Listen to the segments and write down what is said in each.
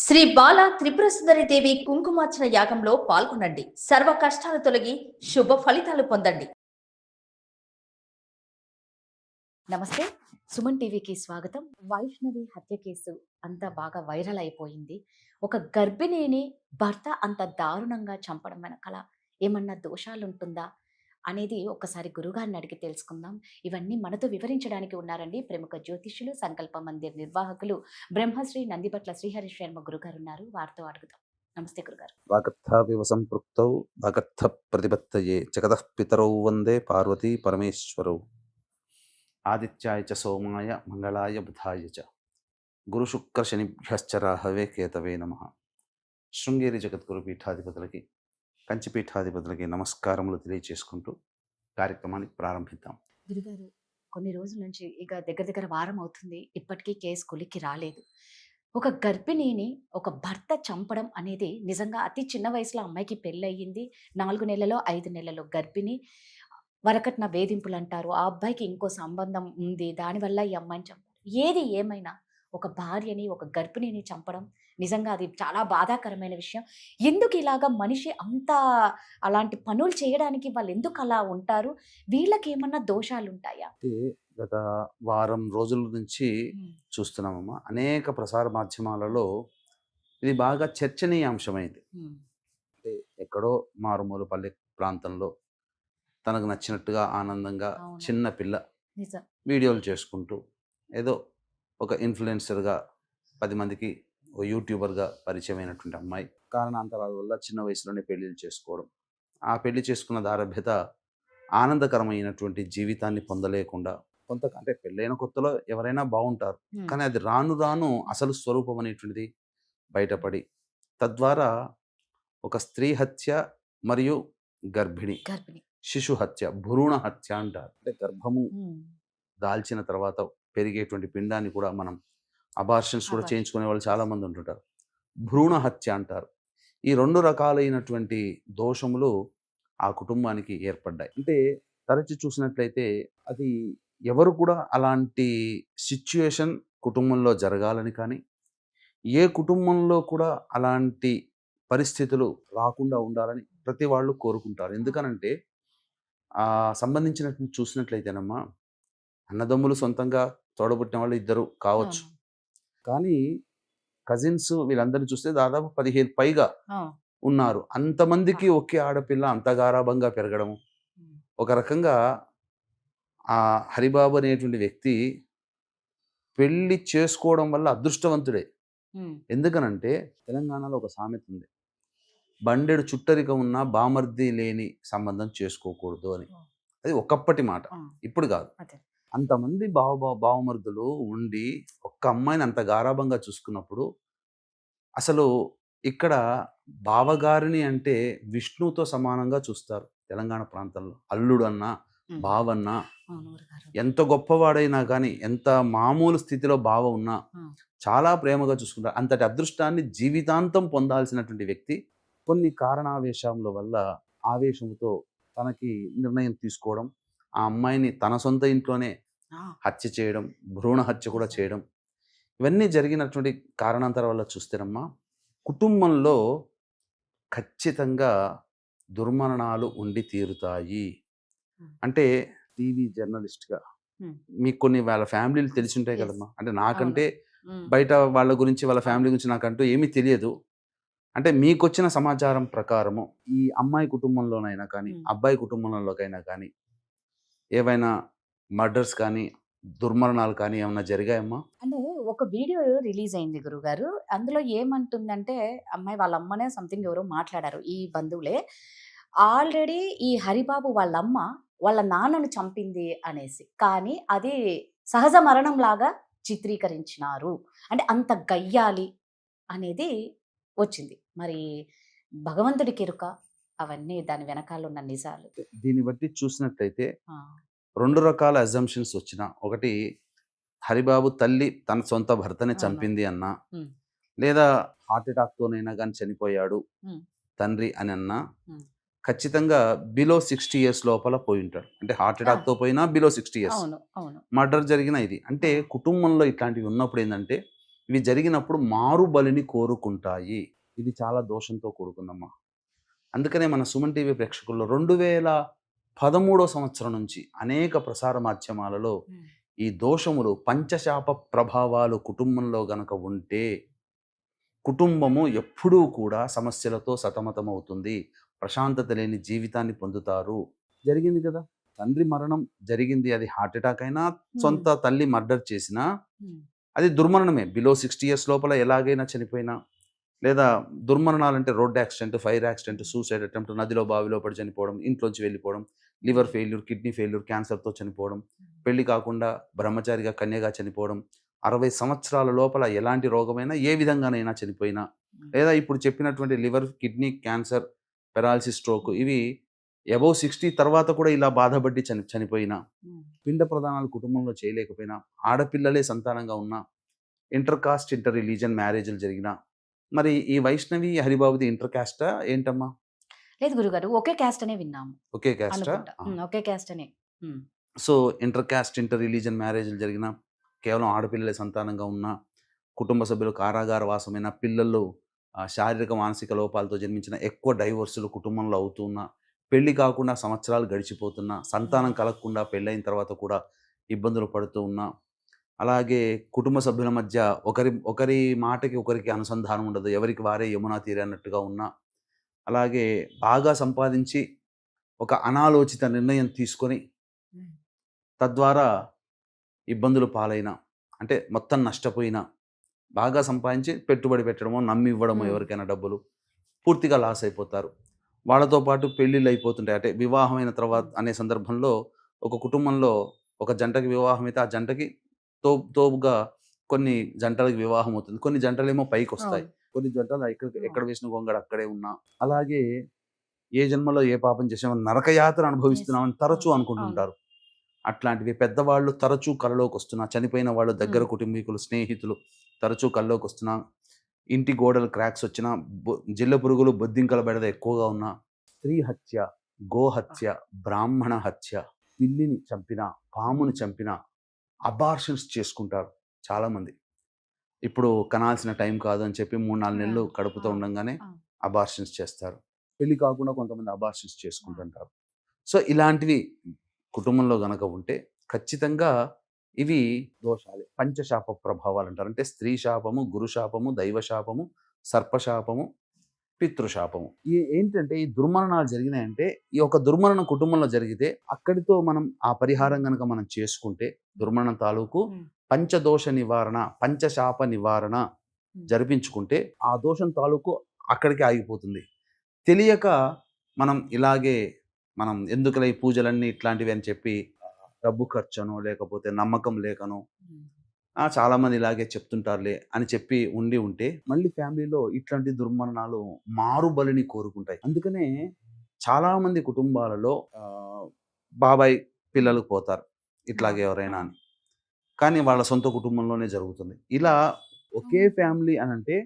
శ్రీ బాల త్రిపుర దేవి కుంకుమార్చన యాగంలో పాల్గొనండి. సర్వ కష్టాలు తొలగి శుభ ఫలితాలు పొందండి. నమస్తే, సుమన్ టీవీకి స్వాగతం. వైష్ణవి హత్య కేసు అంతా బాగా వైరల్ అయిపోయింది. ఒక గర్భిణిని భర్త అంత దారుణంగా చంపడం వెనకాల ఏమన్నా దోషాలుంటుందా అనేది ఒకసారి గురుగారిని అడిగి తెలుసుకుందాం. ఇవన్నీ మనతో వివరించడానికి ఉన్నారండి ప్రముఖ జ్యోతిష్యులు, సంకల్ప మందిర్ నిర్వాహకులు బ్రహ్మశ్రీ నందిబట్ల శ్రీహరి శర్మ గురుగారు ఉన్నారు. వారితో అడుగుదాం. నమస్తే గురుగారు. వాగర్థావివ సంపృక్తౌ వాగర్థ ప్రతిపత్తయే జగతః పితరౌ వందే పార్వతీ పరమేశ్వరౌ ఆదిత్యాయ చ సోమాయ మంగళాయ బుధాయ చ గురు శుక్ర శనిభ్యశ్చ రాహవే కేతవే నమః. శృంగేరి జగద్గురు పీఠాధిపతులకి, కంచి పీఠాధిపతులకి నమస్కారములు తెలియచేసుకుంటూ కార్యక్రమాన్ని ప్రారంభిద్దాం. గురుగారు, కొన్ని రోజుల నుంచి ఇక దగ్గర వారం అవుతుంది, ఇప్పటికీ కేసు కొలిక్కి రాలేదు. ఒక గర్భిణిని ఒక భర్త చంపడం అనేది నిజంగా అతి చిన్న వయసులో అమ్మాయికి పెళ్ళయింది. 4 నెలలో 5 నెలలో గర్భిణి. వరకట్న వేధింపులు అంటారు. ఆ అబ్బాయికి ఇంకో సంబంధం ఉంది, దానివల్ల ఈ అమ్మాయిని చంపారు. ఏది ఏమైనా ఒక భార్యని, ఒక గర్భిణిని చంపడం నిజంగా అది చాలా బాధాకరమైన విషయం. ఎందుకు ఇలాగా మనిషి అంత అలాంటి పనులు చేయడానికి వాళ్ళు ఎందుకు అలా ఉంటారు? వీళ్ళకి ఏమన్నా దోషాలు ఉంటాయా? అంటే గత వారం రోజుల నుంచి చూస్తున్నామమ్మా, అనేక ప్రసార మాధ్యమాలలో ఇది బాగా చర్చనీయాంశమైంది. అంటే ఎక్కడో మారుమూల పల్లె ప్రాంతంలో తనకు నచ్చినట్టుగా ఆనందంగా అవును. చిన్న పిల్ల నిజం. వీడియోలు చేసుకుంటూ ఏదో ఒక ఇన్ఫ్లుయెన్సర్గా 10 మందికి ఓ యూట్యూబర్గా పరిచయమైనటువంటి అమ్మాయి కారణాంతరాల వల్ల చిన్న వయసులోనే పెళ్లిళ్ళు చేసుకోవడం, ఆ పెళ్లి చేసుకున్న దారభ్యత ఆనందకరమైనటువంటి జీవితాన్ని పొందలేకుండా అంటే పెళ్ళైన కొత్తలో ఎవరైనా బాగుంటారు, కానీ అది రాను రాను అసలు స్వరూపం అనేటువంటిది బయటపడి తద్వారా ఒక స్త్రీ హత్య మరియు గర్భిణి శిశు హత్య, భ్రూణ హత్య అంటారు. అంటే గర్భము దాల్చిన తర్వాత పెరిగేటువంటి పిండాన్ని కూడా మనం అబార్షన్స్ కూడా చేయించుకునే వాళ్ళు చాలా మంది ఉంటుంటారు. భ్రూణ హత్య అంటారు. ఈ 2 రకాలైనటువంటి దోషములు ఆ కుటుంబానికి ఏర్పడ్డాయి. అంటే తరచి చూసినట్లయితే అది ఎవరు కూడా అలాంటి సిచ్యుయేషన్ కుటుంబంలో జరగాలని కానీ, ఏ కుటుంబంలో కూడా అలాంటి పరిస్థితులు రాకుండా ఉండాలని ప్రతి వాళ్ళు కోరుకుంటారు. ఎందుకనంటే సంబంధించినట్టు చూసినట్లయితేనమ్మా, అన్నదమ్ములు సొంతంగా తోడబుట్టిన వాళ్ళు 2 కావచ్చు, కానీ కజిన్స్ వీళ్ళందరినీ చూస్తే దాదాపు 15 పైగా ఉన్నారు. అంతమందికి ఒకే ఆడపిల్ల అంత గారాబంగా పెరగడం ఒక రకంగా ఆ హరిబాబు అనేటువంటి వ్యక్తి పెళ్లి చేసుకోవడం వల్ల అదృష్టవంతుడే. ఎందుకనంటే తెలంగాణలో ఒక సామెత ఉంది, బండెడు చుట్టరిక ఉన్న బామర్ది లేని సంబంధం చేసుకోకూడదు అని. అది ఒకప్పటి మాట, ఇప్పుడు కాదు. అంతమంది బావమరుదులు ఉండి ఒక్క అమ్మాయిని అంత గారాబంగా చూసుకున్నప్పుడు అసలు ఇక్కడ బావగారిని అంటే విష్ణువుతో సమానంగా చూస్తారు తెలంగాణ ప్రాంతంలో. అల్లుడు అన్నా, బావన్నా, ఎంత గొప్పవాడైనా కానీ, ఎంత మామూలు స్థితిలో బావ ఉన్నా చాలా ప్రేమగా చూసుకుంటారు. అంతటి అదృష్టాన్ని జీవితాంతం పొందాల్సినటువంటి వ్యక్తి కొన్ని కారణావేశముల వల్ల ఆవేశంతో తనకి నిర్ణయం తీసుకోవడం, ఆ అమ్మాయిని తన సొంత ఇంట్లోనే హత్య చేయడం, భ్రూణ హత్య కూడా చేయడం, ఇవన్నీ జరిగినటువంటి కారణాంతరం వల్ల చూస్తేనమ్మా, కుటుంబంలో ఖచ్చితంగా దుర్మరణాలు ఉండి తీరుతాయి. అంటే టీవీ జర్నలిస్ట్గా మీకు కొన్ని వాళ్ళ ఫ్యామిలీలు తెలిసి ఉంటాయి కదమ్మా. అంటే నాకంటే బయట వాళ్ళ గురించి, వాళ్ళ ఫ్యామిలీ గురించి నాకంటూ ఏమీ తెలియదు. అంటే మీకు వచ్చిన సమాచారం ప్రకారము ఈ అమ్మాయి కుటుంబంలోనైనా కానీ, అబ్బాయి కుటుంబంలోకైనా కానీ ఏవైనా మర్డర్స్ కానీ, దుర్మరణాలు కానీ ఏమన్నా జరిగాయమ్మా? అంటే ఒక వీడియో రిలీజ్ అయింది గురుగారు. అందులో ఏమంటుందంటే, అమ్మాయి వాళ్ళ అమ్మనే సంథింగ్ ఎవరో మాట్లాడారు, ఈ బంధువులే. ఆల్రెడీ ఈ హరిబాబు వాళ్ళమ్మ వాళ్ళ నాన్నను చంపింది అనేసి, కానీ అది సహజ మరణం లాగా చిత్రీకరించినారు. అంటే అంత గయ్యాలి అనేది వచ్చింది. మరి భగవంతుడికి ఎరుక అవన్నీ దాని వెనకాల ఉన్న నిజాలు. దీన్ని బట్టి చూసినట్లయితే 2 రకాల అజంప్షన్స్ వచ్చిన. ఒకటి, హరిబాబు తల్లి తన సొంత భర్తని చంపింది అన్నా, లేదా హార్ట్ అటాక్తోనైనా కానీ చనిపోయాడు తండ్రి అని అన్నా, ఖచ్చితంగా బిలో 60 years లోపల పోయి ఉంటాడు. అంటే హార్ట్ అటాక్తో పోయినా బిలో 60 years మర్డర్ జరిగిన ఇది. అంటే కుటుంబంలో ఇట్లాంటివి ఉన్నప్పుడు ఏంటంటే ఇవి జరిగినప్పుడు మారు బలిని కోరుకుంటాయి. ఇది చాలా దోషంతో కూడుకుందమ్మా. అందుకనే మన సుమన్ టీవీ ప్రేక్షకుల్లో 2013 సంవత్సరం నుంచి అనేక ప్రసార మాధ్యమాలలో ఈ దోషములు పంచశాప ప్రభావాలు కుటుంబంలో గనక ఉంటే కుటుంబము ఎప్పుడూ కూడా సమస్యలతో సతమతమవుతుంది, ప్రశాంతత లేని జీవితాన్ని పొందుతారు. జరిగింది కదా, తండ్రి మరణం జరిగింది, అది హార్ట్ అటాక్ అయినా సొంత తల్లి మర్డర్ చేసినా అది దుర్మరణమే. బిలో 60 years లోపల ఎలాగైనా చనిపోయినా, లేదా దుర్మరణాలంటే road accident, fire accident, suicide attempt, నదిలో బావిలో పడి చనిపోవడం, ఇంట్లోంచి వెళ్ళిపోవడం, లివర్ ఫెయిల్యూర్, కిడ్నీ ఫెయిల్యూర్, క్యాన్సర్తో చనిపోవడం, పెళ్లి కాకుండా బ్రహ్మచారిగా కన్యగా చనిపోవడం, 60 సంవత్సరాల లోపల ఎలాంటి రోగమైనా ఏ విధంగానైనా చనిపోయినా, లేదా ఇప్పుడు చెప్పినటువంటి liver, kidney cancer, paralysis, stroke, ఇవి అబౌవ్ 60 తర్వాత కూడా ఇలా బాధపడి చనిపోయినా, పిండ ప్రదానాలు కుటుంబంలో చేయలేకపోయినా, ఆడపిల్లలే సంతానంగా ఉన్నా, ఇంటర్ కాస్ట్ ఇంటర్ రిలీజియన్ మ్యారేజ్లు జరిగినా, మరి ఈ వైష్ణవి హరిబాబుది ఇంటర్ కాస్టా ఏంటమ్మా? లేదు గురుగారు, ఒకే క్యాస్ట్ అనే విన్నాము. ఒకే కాస్టా? ఒకే క్యాస్ట్ అనే. So inter caste inter religion మ్యారేజ్లు జరిగినా, కేవలం ఆడపిల్లలే సంతానంగా ఉన్నా, కుటుంబ సభ్యులు కారాగార వాసమైన, పిల్లలు శారీరక మానసిక లోపాలతో జన్మించిన, ఎక్కువ డైవోర్సులు కుటుంబంలో అవుతున్నా, పెళ్లి కాకుండా సంవత్సరాలు గడిచిపోతున్నా, సంతానం కలగకుండా పెళ్ళైన తర్వాత కూడా ఇబ్బందులు పడుతూ ఉన్నా, అలాగే కుటుంబ సభ్యుల మధ్య ఒకరి మాటకి ఒకరికి అనుసంధానం ఉండదు, ఎవరికి వారే యమునా తీరే అన్నట్టుగా ఉన్నా, అలాగే బాగా సంపాదించి ఒక అనాలోచిత నిర్ణయం తీసుకొని తద్వారా ఇబ్బందులు పాలైన, అంటే మొత్తం నష్టపోయినా, బాగా సంపాదించి పెట్టుబడి పెట్టడమో, నమ్మి ఇవ్వడమో ఎవరికైనా డబ్బులు, పూర్తిగా లాస్ అయిపోతారు. వాళ్ళతో పాటు పెళ్ళిళ్ళు అయిపోతుంటాయి. అంటే వివాహమైన తర్వాత అనే సందర్భంలో ఒక కుటుంబంలో ఒక జంటకి వివాహం అయితే ఆ జంటకి తోపుగా కొన్ని జంటలకు వివాహం అవుతుంది, కొన్ని జంటలేమో పైకి వస్తాయి, కొన్ని జంటలు ఎక్కడ వేసిన గొంగడు అక్కడే ఉన్నా, అలాగే ఏ జన్మలో ఏ పాపం చేసామని నరకయాత్ర అనుభవిస్తున్నామని తరచూ అనుకుంటుంటారు. అట్లాంటివి పెద్దవాళ్ళు తరచూ కలలోకి వస్తున్నా, చనిపోయిన వాళ్ళు దగ్గర కుటుంబీకులు, స్నేహితులు తరచూ కల్లోకి వస్తున్నా, ఇంటి గోడలు క్రాక్స్ వచ్చినా, జిల్ల పురుగులు, బొద్దింకల బెడద ఎక్కువగా ఉన్నా, స్త్రీ హత్య, గోహత్య, బ్రాహ్మణ హత్య, పిల్లిని చంపిన, పాముని చంపిన, అబార్షన్స్ చేసుకుంటారు చాలామంది. ఇప్పుడు కనాల్సిన టైం కాదు అని చెప్పి 3-4 నెలలు కడుపుతో ఉండగానే అబార్షన్స్ చేస్తారు. పెళ్లి కాకుండా కొంతమంది అబార్షన్స్ చేసుకుంటుంటారు. సో ఇలాంటివి కుటుంబంలో గనక ఉంటే ఖచ్చితంగా ఇవి దోషాలే, పంచశాప ప్రభావాలు అంటారు. అంటే స్త్రీ శాపము, గురు శాపము, దైవ శాపము, సర్పశాపము, పితృశాపము. ఏంటంటే ఈ దుర్మరణాలు జరిగినాయంటే, ఈ ఒక దుర్మరణం కుటుంబంలో జరిగితే అక్కడితో మనం ఆ పరిహారం కనుక మనం చేసుకుంటే, దుర్మరణం తాలూకు పంచదోష నివారణ, పంచశాప నివారణ జరిపించుకుంటే ఆ దోషం తాలూకు అక్కడికి ఆగిపోతుంది. తెలియక మనం ఇలాగే మనం ఎందుకులే ఈ పూజలన్నీ ఇట్లాంటివి అని చెప్పి డబ్బు ఖర్చనో, లేకపోతే నమ్మకం లేకనో, చాలామంది ఇలాగే చెప్తుంటారులే అని చెప్పి ఉంటే మళ్ళీ ఫ్యామిలీలో ఇట్లాంటి దుర్మరణాలు మారు బలిని కోరుకుంటాయి. అందుకనే చాలామంది కుటుంబాలలో బాబాయ్ పిల్లలకు పోతారు ఇట్లాగే ఎవరైనా అని, కానీ వాళ్ళ సొంత కుటుంబంలోనే జరుగుతుంది. ఇలా ఒకే ఫ్యామిలీ అని అంటే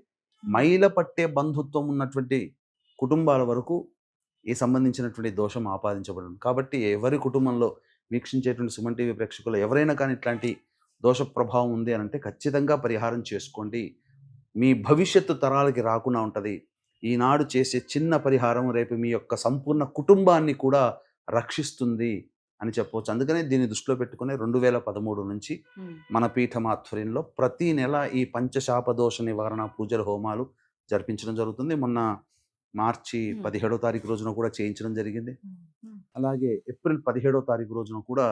మైల పట్టే బంధుత్వం ఉన్నటువంటి కుటుంబాల వరకు ఈ సంబంధించినటువంటి దోషం ఆపాదించబడింది. కాబట్టి ఎవరి కుటుంబంలో వీక్షించేటువంటి సుమన్ టీవీ ప్రేక్షకులు ఎవరైనా కానీ ఇట్లాంటి దోష ప్రభావం ఉంది అని అంటే ఖచ్చితంగా పరిహారం చేసుకోండి. మీ భవిష్యత్తు తరాలకి రాకుండా ఉంటుంది. ఈనాడు చేసే చిన్న పరిహారం రేపు మీ యొక్క సంపూర్ణ కుటుంబాన్ని కూడా రక్షిస్తుంది అని చెప్పవచ్చు. అందుకనే దీన్ని దృష్టిలో పెట్టుకుని 2013 నుంచి మన పీఠం ఆధ్వర్యంలో ప్రతి నెల ఈ పంచశాప దోష నివారణ పూజల హోమాలు జరిపించడం జరుగుతుంది. మొన్న మార్చి 17వ తారీఖు రోజున కూడా చేయించడం జరిగింది. అలాగే ఏప్రిల్ 17వ తారీఖు రోజున కూడా,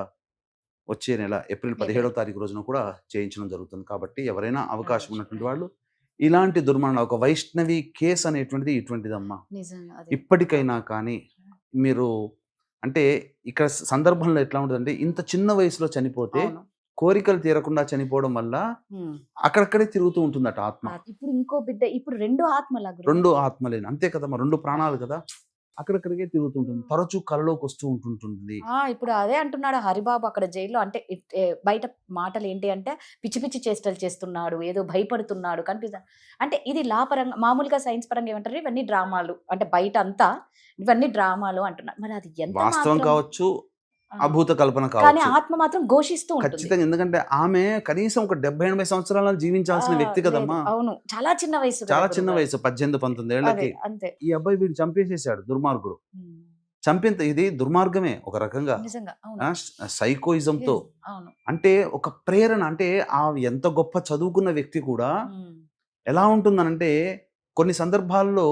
వచ్చే నెల ఏప్రిల్ 17వ తారీఖు రోజున కూడా చేయించడం జరుగుతుంది. కాబట్టి ఎవరైనా అవకాశం ఉన్నటువంటి వాళ్ళు ఇలాంటి దుర్మరణ, ఒక వైష్ణవి కేసు అనేటువంటిది ఇటువంటిదమ్మా. ఇప్పటికైనా కానీ మీరు, అంటే ఇక్కడ సందర్భంలో ఎట్లా ఉంటుందంటే, ఇంత చిన్న వయసులో చనిపోతే కోరికలు తీరకుండా చనిపోవడం వల్ల అక్కడక్కడే తిరుగుతూ ఉంటుందట ఆత్మ. ఇప్పుడు ఇంకో బిడ్డ, ఇప్పుడు 2 ఆత్మలేను, అంతే కదమ్మా, 2 ప్రాణాలు కదా, అక్కడక్కడికే తిరుగుతుంటుంది, తరచూ కలలోకి వస్తూ ఉంటుంటుంది. ఇప్పుడు అదే అంటున్నాడు హరిబాబు అక్కడ జైల్లో. అంటే బయట మాటలు ఏంటి అంటే, పిచ్చి పిచ్చి చేష్టలు చేస్తున్నాడు, ఏదో భయపడుతున్నాడు కనిపిస్తుంది. అంటే ఇది లా పరంగా, మామూలుగా సైన్స్ పరంగా ఏమంటారు, ఇవన్నీ డ్రామాలు, అంటే బయట అంతా ఇవన్నీ డ్రామాలు అంటున్నారు. మరి అది ఎంత వాస్తవం కావచ్చు, అభూత కల్పన కానీ కావచ్చు. ఆత్మ మాత్రం ఘోషిస్తూ ఉంటుంది. ఖచ్చితంగా. ఎందుకంటే ఆమె కనీసం ఒక 70-80 సంవత్సరాలు జీవించాల్సిన వ్యక్తి లేదు, కదమ్మా. అవును, చాలా చిన్న వయసు కదా చాలా చిన్న గురుగారు. వయసు, 18-19 అదే ఏళ్ళకి. అంతే. ఈ అబ్బాయి వీడు చంపేసేసాడు, దుర్మార్గుడు. ఉమ్, చంపిన ఇది దుర్మార్గమే ఒక రకంగా, నిజంగా అవును. సైకోయిజంతో. Yes, అవును. అంటే ఒక ప్రేరణ, అంటే ఆ ఎంత గొప్ప చదువుకున్న వ్యక్తి కూడా ఉమ్, ఎలా ఉంటుందనంటే కొన్ని సందర్భాల్లో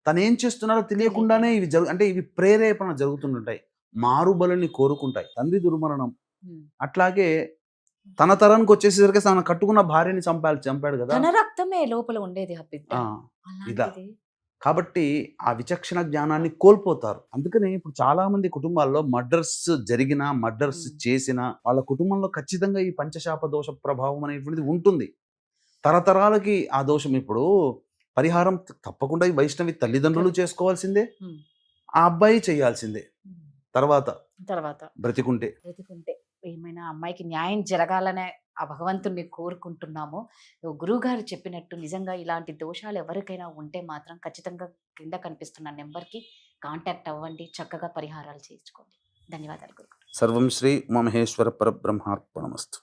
తను ఏం చేస్తున్నారో తెలియకుండానే ఇవి అంటే ఇవి ప్రేరేపణ జరుగుతుంటాయి, మారుబలిని కోరుకుంటాయి. తండ్రి దుర్మరణం ఉమ్. అట్లాగే తన తరానికి వచ్చేసరికి తన కట్టుకున్న భార్యని చంపాడు కదా. తన రక్తమే లోపల ఉండేది ఆ బిడ్డ. ఆ, ఇలా. అలాంటిది. కాబట్టి ఆ విచక్షణ జ్ఞానాన్ని కోల్పోతారు. అందుకనే ఇప్పుడు చాలా మంది కుటుంబాల్లో మర్డర్స్ జరిగినా, మర్డర్స్ చేసినా వాళ్ళ కుటుంబంలో ఖచ్చితంగా ఈ పంచశాప దోష ప్రభావం అనేటువంటిది ఉంటుంది. తరతరాలకి ఆ దోషం. ఇప్పుడు పరిహారం తప్పకుండా ఈ వైష్ణవి తల్లిదండ్రులు చేసుకోవాల్సిందే, ఉమ్, ఆ అబ్బాయి చేయాల్సిందే. ఉమ్. తర్వాత తర్వాత బ్రతికుంటే బ్రతికుంటే ఏమైనా అమ్మాయికి న్యాయం జరగాలనే ఆ భగవంతుణ్ణి కోరుకుంటున్నాము. గురువు గారు చెప్పినట్టు నిజంగా ఇలాంటి దోషాలు ఎవరికైనా ఉంటే మాత్రం ఖచ్చితంగా కింద కనిపిస్తున్న నెంబర్కి కాంటాక్ట్ అవ్వండి, చక్కగా పరిహారాలు చేయించుకోండి. ధన్యవాదాలు గురుగారు. సర్వం శ్రీ ఉమామహేశ్వర పరబ్రహ్మార్పణమస్తు.